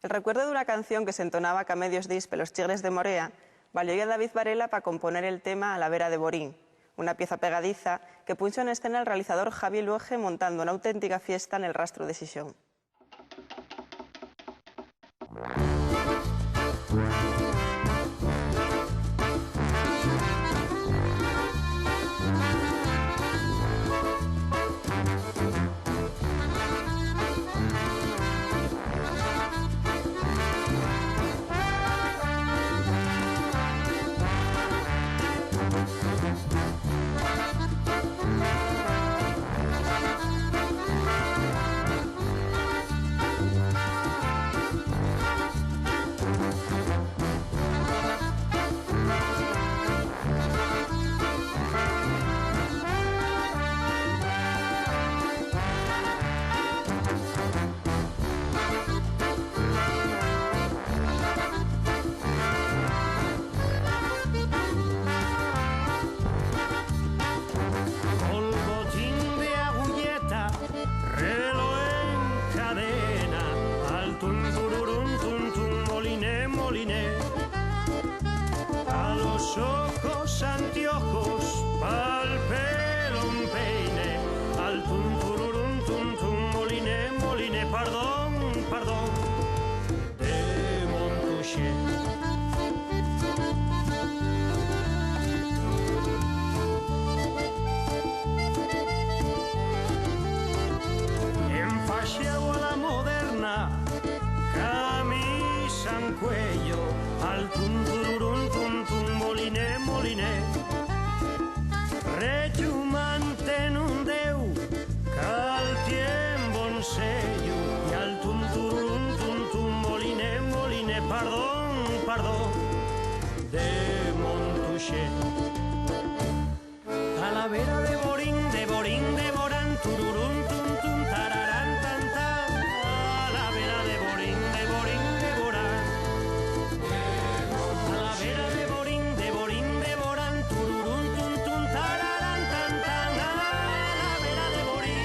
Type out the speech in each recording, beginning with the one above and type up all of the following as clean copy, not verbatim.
El recuerdo de una canción que se entonaba ca medios dis pelos Chigres de Morea valió a David Varela para componer el tema A la vera de Borín, una pieza pegadiza que puso en escena el realizador Javi Luege montando una auténtica fiesta en el rastro de Xixón. A la vera de Borín, de Borán, tururún, tum, tum, tararán, tan, tan. A la vera de Borín, de Borán. A la vera de Borín, de Borán, tururún, tum, tum, tararán, tan, tan. A la vera de Borín.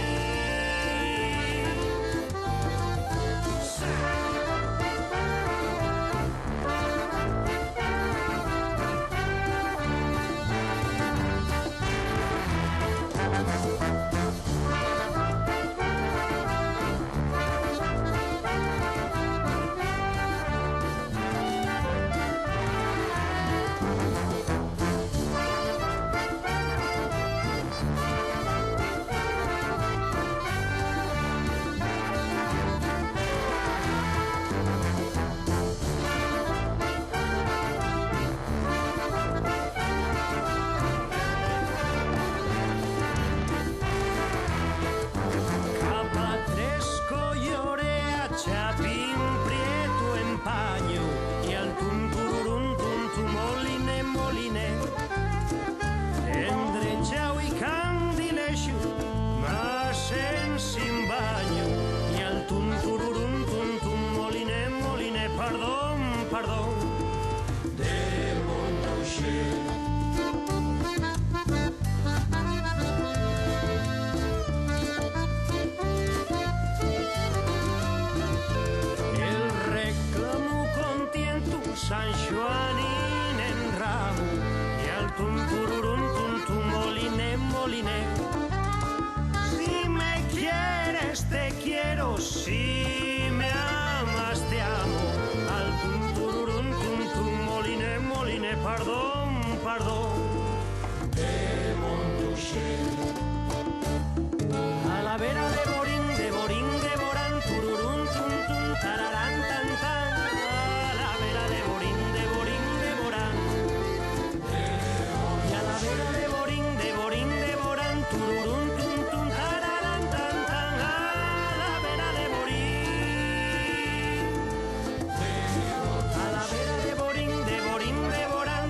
San Joanín en ramo y al tum tururún tum tum moline moline. Si me quieres te quiero, si me amas te amo. Al tum tururún tum tum moline moline, pardón, pardón. De Montuché. A la vera de Borín, de Borán, tururún tum tum tararán tan tan.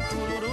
Tururún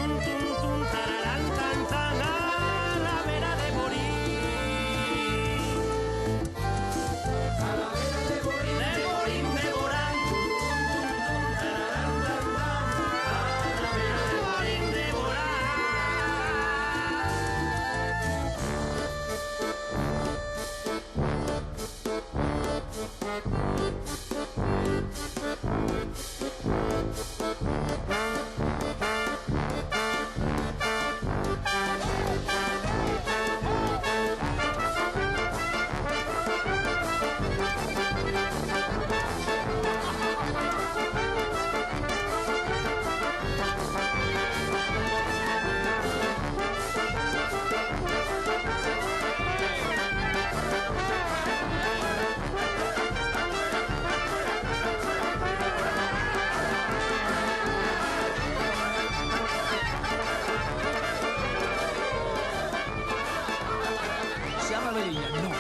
veía, no.